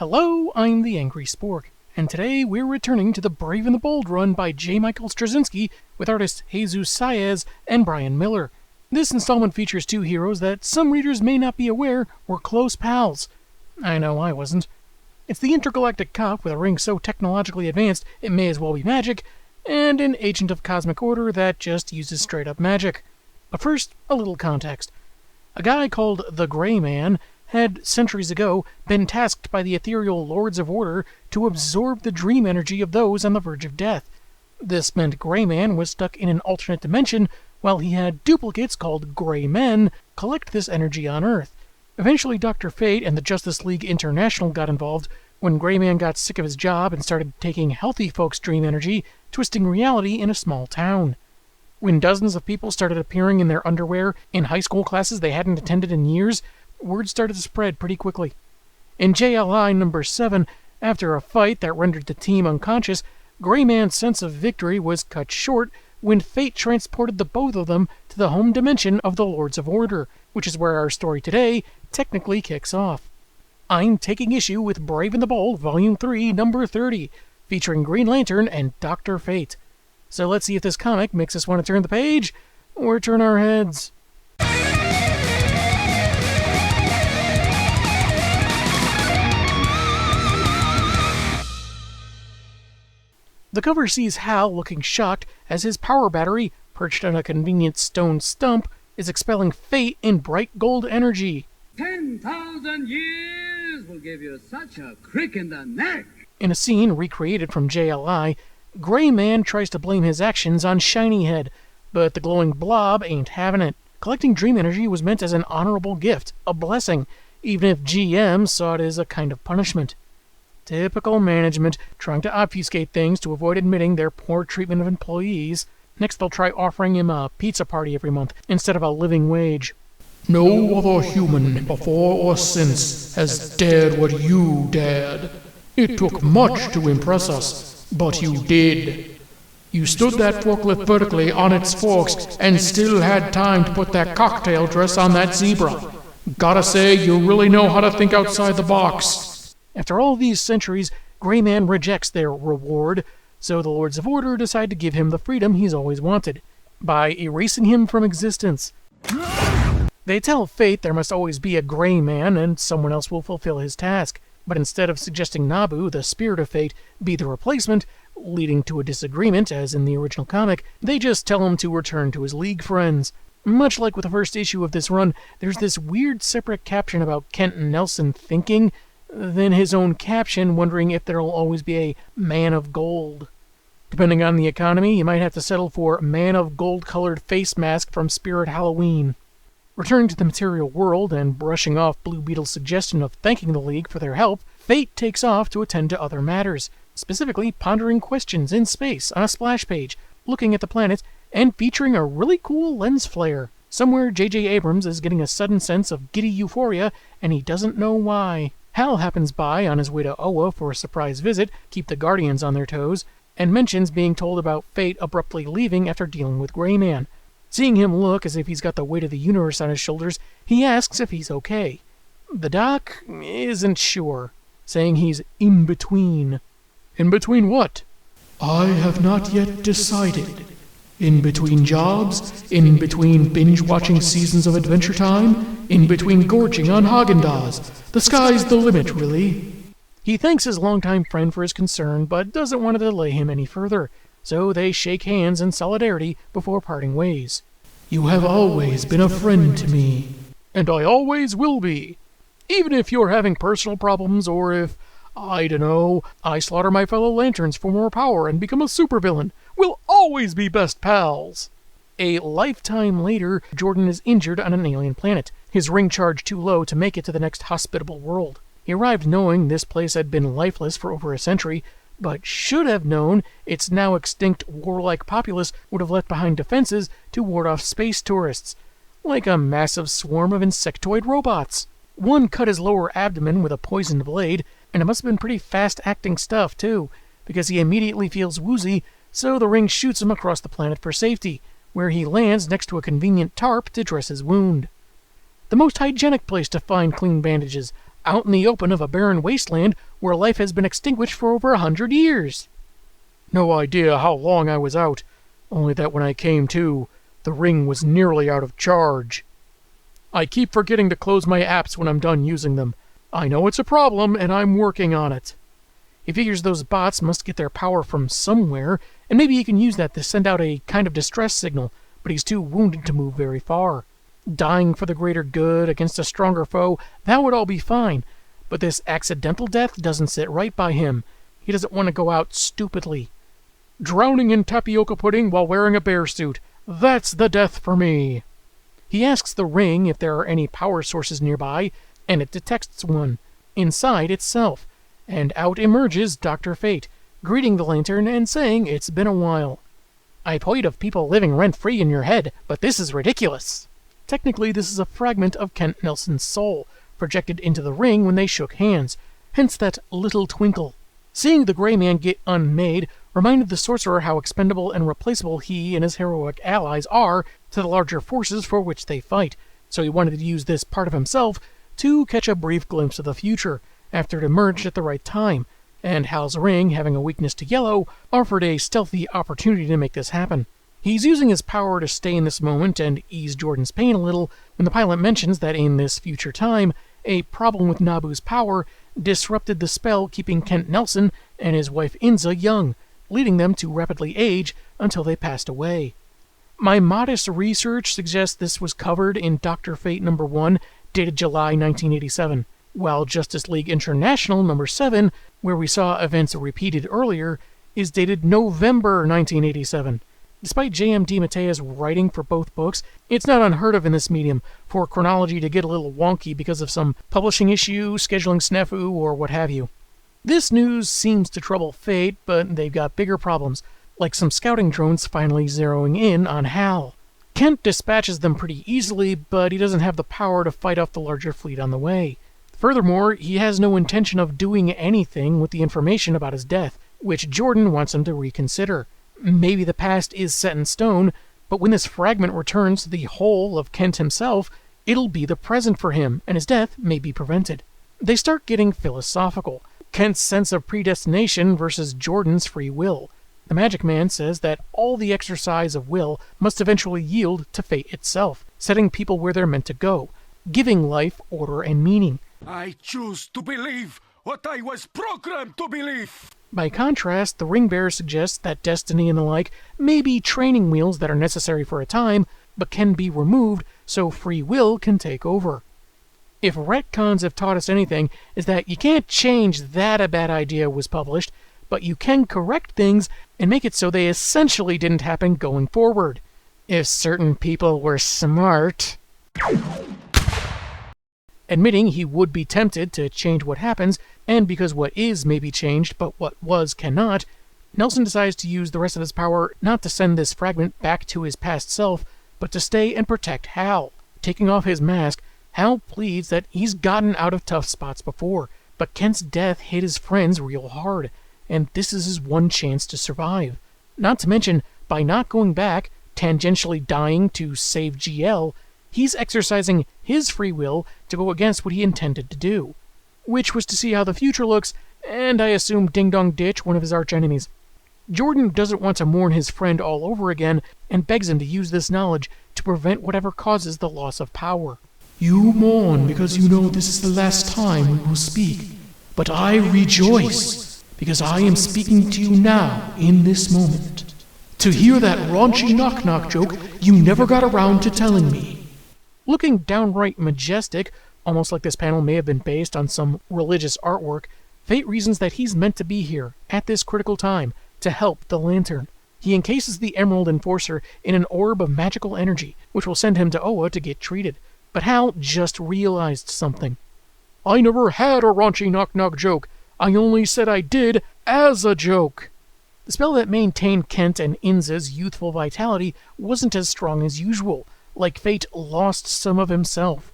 Hello, I'm the Angry Spork, and today we're returning to the Brave and the Bold run by J. Michael Straczynski with artists Jesus Saez and Brian Miller. This installment features two heroes that some readers may not be aware were close pals. I know I wasn't. It's the intergalactic cop with a ring so technologically advanced it may as well be magic, and an agent of cosmic order that just uses straight-up magic. But first, a little context. A guy called the Gray Man had, centuries ago, been tasked by the ethereal Lords of Order to absorb the dream energy of those on the verge of death. This meant Gray Man was stuck in an alternate dimension, while he had duplicates called Gray Men collect this energy on Earth. Eventually Dr. Fate and the Justice League International got involved when Gray Man got sick of his job and started taking healthy folks' dream energy, twisting reality in a small town. When dozens of people started appearing in their underwear in high school classes they hadn't attended in years, word started to spread pretty quickly. In JLI number 7, after a fight that rendered the team unconscious, Gray Man's sense of victory was cut short when fate transported the both of them to the home dimension of the Lords of Order, which is where our story today technically kicks off. I'm taking issue with Brave and the Bold, Volume 3, number 30, featuring Green Lantern and Dr. Fate. So let's see if this comic makes us want to turn the page, or turn our heads. The cover sees Hal looking shocked as his power battery, perched on a convenient stone stump, is expelling fate in bright gold energy. 10,000 years will give you such a crick in the neck. In a scene recreated from JLI, Gray Man tries to blame his actions on Shiny Head, but the glowing blob ain't having it. Collecting dream energy was meant as an honorable gift, a blessing, even if GM saw it as a kind of punishment. Typical management, trying to obfuscate things to avoid admitting their poor treatment of employees. Next they'll try offering him a pizza party every month, instead of a living wage. No other human, before or since, has dared what you dared. It took much to impress us, but you did. You stood that forklift vertically on its forks and still had time to put that cocktail dress on that zebra. Gotta say, you really know how to think outside the box. After all these centuries, Gray Man rejects their reward, so the Lords of Order decide to give him the freedom he's always wanted, by erasing him from existence. They tell Fate there must always be a Gray Man, and someone else will fulfill his task. But instead of suggesting Nabu, the spirit of Fate, be the replacement, leading to a disagreement, as in the original comic, they just tell him to return to his League friends. Much like with the first issue of this run, there's this weird separate caption about Kent and Nelson thinking, then his own caption wondering if there'll always be a Man of Gold. Depending on the economy, you might have to settle for Man of Gold-colored face mask from Spirit Halloween. Returning to the material world and brushing off Blue Beetle's suggestion of thanking the League for their help, Fate takes off to attend to other matters, specifically pondering questions in space on a splash page, looking at the planets, and featuring a really cool lens flare. Somewhere J.J. Abrams is getting a sudden sense of giddy euphoria, and he doesn't know why. Hal happens by on his way to Oa for a surprise visit, keep the Guardians on their toes, and mentions being told about Fate abruptly leaving after dealing with Gray Man. Seeing him look as if he's got the weight of the universe on his shoulders, he asks if he's okay. The Doc isn't sure, saying he's in between. In between what? I have not yet decided. In between jobs, in between binge-watching seasons of Adventure Time, in between gorging on Haagen-Dazs. The sky's the limit, really. He thanks his longtime friend for his concern, but doesn't want to delay him any further, so they shake hands in solidarity before parting ways. You have always been a friend to me. And I always will be. Even if you're having personal problems, or if, I dunno, I slaughter my fellow Lanterns for more power and become a supervillain, we'll always be best pals. A lifetime later, Jordan is injured on an alien planet, his ring charge too low to make it to the next hospitable world. He arrived knowing this place had been lifeless for over a century, but should have known its now extinct warlike populace would have left behind defenses to ward off space tourists, like a massive swarm of insectoid robots. One cut his lower abdomen with a poisoned blade, and it must have been pretty fast-acting stuff, too, because he immediately feels woozy, so the ring shoots him across the planet for safety, where he lands next to a convenient tarp to dress his wound. The most hygienic place to find clean bandages, out in the open of a barren wasteland where life has been extinguished for over 100 years. No idea how long I was out, only that when I came to, the ring was nearly out of charge. I keep forgetting to close my apps when I'm done using them. I know it's a problem, and I'm working on it. He figures those bots must get their power from somewhere, and maybe he can use that to send out a kind of distress signal, but he's too wounded to move very far. Dying for the greater good against a stronger foe, that would all be fine, but this accidental death doesn't sit right by him. He doesn't want to go out stupidly. Drowning in tapioca pudding while wearing a bear suit. That's the death for me. He asks the ring if there are any power sources nearby, and it detects one, inside itself, and out emerges Dr. Fate, greeting the lantern and saying it's been a while. I've heard of people living rent-free in your head, but this is ridiculous. Technically, this is a fragment of Kent Nelson's soul, projected into the ring when they shook hands, hence that little twinkle. Seeing the Gray Man get unmade reminded the sorcerer how expendable and replaceable he and his heroic allies are to the larger forces for which they fight, so he wanted to use this part of himself to catch a brief glimpse of the future, after it emerged at the right time, and Hal's ring, having a weakness to yellow, offered a stealthy opportunity to make this happen. He's using his power to stay in this moment and ease Jordan's pain a little when the pilot mentions that in this future time, a problem with Nabu's power disrupted the spell keeping Kent Nelson and his wife Inza young, leading them to rapidly age until they passed away. My modest research suggests this was covered in Dr. Fate number 1, dated July 1987, while Justice League International number 7, where we saw events repeated earlier, is dated November 1987. Despite J.M. DeMatteis writing for both books, it's not unheard of in this medium for chronology to get a little wonky because of some publishing issue, scheduling snafu, or what have you. This news seems to trouble Fate, but they've got bigger problems, like some scouting drones finally zeroing in on Hal. Kent dispatches them pretty easily, but he doesn't have the power to fight off the larger fleet on the way. Furthermore, he has no intention of doing anything with the information about his death, which Jordan wants him to reconsider. Maybe the past is set in stone, but when this fragment returns to the whole of Kent himself, it'll be the present for him, and his death may be prevented. They start getting philosophical. Kent's sense of predestination versus Jordan's free will. The Magic Man says that all the exercise of will must eventually yield to fate itself, setting people where they're meant to go, giving life order and meaning. I choose to believe what I was programmed to believe. By contrast, the Ring Bearer suggests that destiny and the like may be training wheels that are necessary for a time, but can be removed so free will can take over. If retcons have taught us anything, is that you can't change that a bad idea was published, but you can correct things and make it so they essentially didn't happen going forward. If certain people were smart. Admitting he would be tempted to change what happens, and because what is may be changed but what was cannot, Nelson decides to use the rest of his power not to send this fragment back to his past self, but to stay and protect Hal. Taking off his mask, Hal pleads that he's gotten out of tough spots before, but Kent's death hit his friends real hard, and this is his one chance to survive. Not to mention, by not going back, tangentially dying to save GL, he's exercising his free will to go against what he intended to do, which was to see how the future looks, and I assume Ding Dong Ditch one of his archenemies. Jordan doesn't want to mourn his friend all over again, and begs him to use this knowledge to prevent whatever causes the loss of power. You mourn because you know this is the last time we will speak, but I rejoice because I am speaking to you now in this moment. To hear that raunchy knock-knock joke you never got around to telling me. Looking downright majestic, almost like this panel may have been based on some religious artwork, Fate reasons that he's meant to be here, at this critical time, to help the Lantern. He encases the Emerald Enforcer in an orb of magical energy, which will send him to Oa to get treated. But Hal just realized something. I never had a raunchy knock-knock joke. I only said I did as a joke. The spell that maintained Kent and Inza's youthful vitality wasn't as strong as usual, like Fate lost some of himself.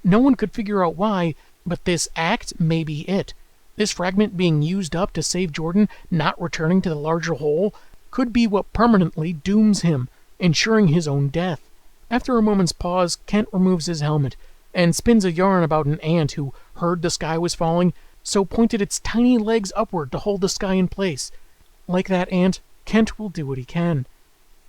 No one could figure out why, but this act may be it. This fragment being used up to save Jordan, not returning to the larger whole, could be what permanently dooms him, ensuring his own death. After a moment's pause, Kent removes his helmet, and spins a yarn about an ant who heard the sky was falling, so pointed its tiny legs upward to hold the sky in place. Like that ant, Kent will do what he can.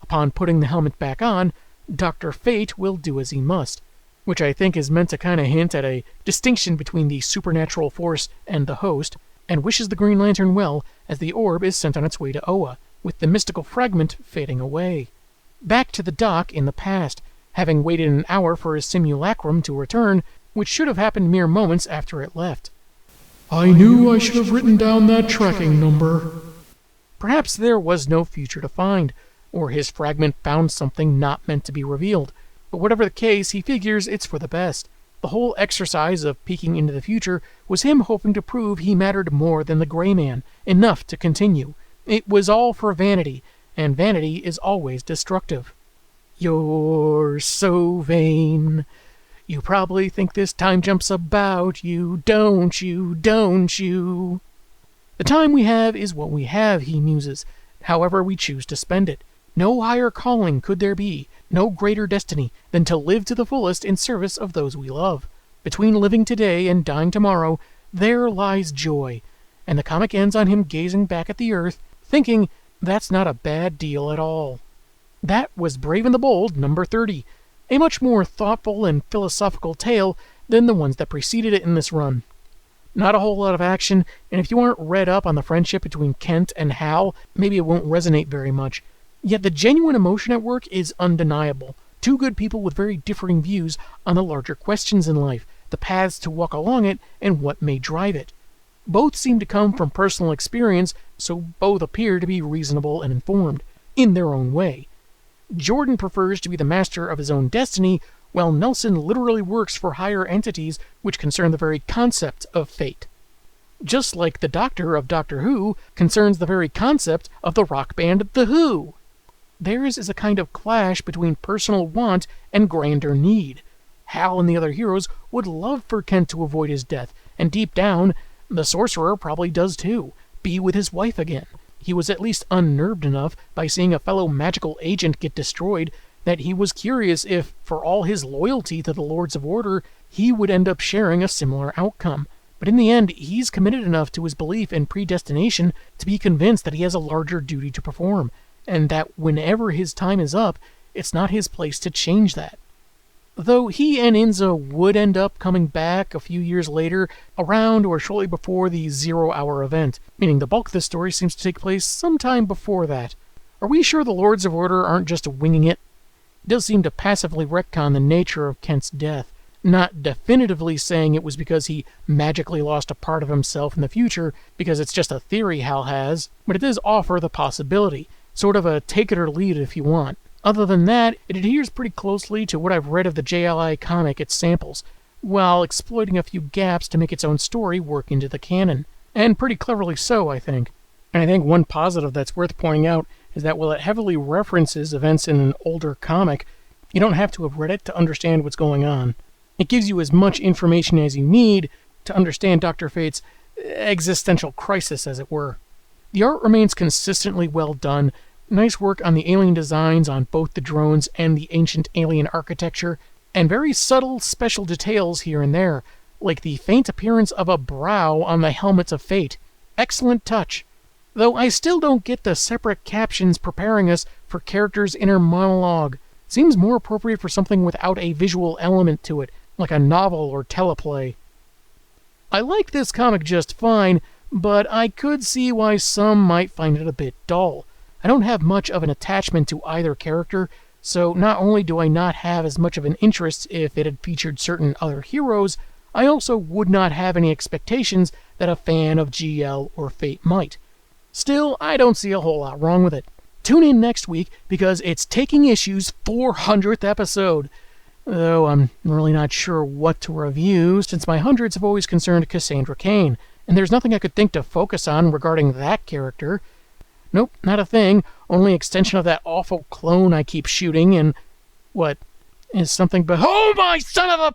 Upon putting the helmet back on, Dr. Fate will do as he must, which I think is meant to kind of hint at a distinction between the supernatural force and the host, and wishes the Green Lantern well as the orb is sent on its way to Oa, with the mystical fragment fading away. Back to the dock in the past, having waited an hour for his simulacrum to return, which should have happened mere moments after it left. I knew I should have written down that tracking number. Perhaps there was no future to find, or his fragment found something not meant to be revealed. But whatever the case, he figures it's for the best. The whole exercise of peeking into the future was him hoping to prove he mattered more than the Gray Man, enough to continue. It was all for vanity, and vanity is always destructive. You're so vain. You probably think this time jump's about you, don't you, don't you? The time we have is what we have, he muses, however we choose to spend it. No higher calling could there be, no greater destiny than to live to the fullest in service of those we love. Between living today and dying tomorrow, there lies joy. And the comic ends on him gazing back at the earth, thinking that's not a bad deal at all. That was Brave and the Bold, number 30, a much more thoughtful and philosophical tale than the ones that preceded it in this run. Not a whole lot of action, and if you aren't read up on the friendship between Kent and Hal, maybe it won't resonate very much. Yet the genuine emotion at work is undeniable. Two good people with very differing views on the larger questions in life, the paths to walk along it, and what may drive it. Both seem to come from personal experience, so both appear to be reasonable and informed, in their own way. Jordan prefers to be the master of his own destiny, while Nelson literally works for higher entities which concern the very concept of fate. Just like the Doctor of Doctor Who concerns the very concept of the rock band The Who. Theirs is a kind of clash between personal want and grander need. Hal and the other heroes would love for Kent to avoid his death, and deep down, the Sorcerer probably does too, be with his wife again. He was at least unnerved enough by seeing a fellow magical agent get destroyed that he was curious if, for all his loyalty to the Lords of Order, he would end up sharing a similar outcome. But in the end, he's committed enough to his belief in predestination to be convinced that he has a larger duty to perform, and that whenever his time is up, it's not his place to change that. Though he and Inza would end up coming back a few years later, around or shortly before the 0-hour event, meaning the bulk of the story seems to take place sometime before that. Are we sure the Lords of Order aren't just winging it? It does seem to passively retcon the nature of Kent's death, not definitively saying it was because he magically lost a part of himself in the future, because it's just a theory Hal has, but it does offer the possibility, sort of a take it or leave it if you want. Other than that, it adheres pretty closely to what I've read of the JLI comic it samples, while exploiting a few gaps to make its own story work into the canon. And pretty cleverly so, I think. And I think one positive that's worth pointing out is that while it heavily references events in an older comic, you don't have to have read it to understand what's going on. It gives you as much information as you need to understand Dr. Fate's existential crisis, as it were. The art remains consistently well done. Nice work on the alien designs on both the drones and the ancient alien architecture, and very subtle special details here and there, like the faint appearance of a brow on the helmets of fate. Excellent touch. Though I still don't get the separate captions preparing us for characters' inner monologue. Seems more appropriate for something without a visual element to it, like a novel or teleplay. I like this comic just fine, but I could see why some might find it a bit dull. I don't have much of an attachment to either character, so not only do I not have as much of an interest if it had featured certain other heroes, I also would not have any expectations that a fan of GL or Fate might. Still, I don't see a whole lot wrong with it. Tune in next week because it's Taking Issue's 400th episode. Though I'm really not sure what to review, since my hundreds have always concerned Cassandra Cain, and there's nothing I could think to focus on regarding that character. Nope, not a thing, only extension of that awful clone I keep shooting, and what is something but— Oh my son of a—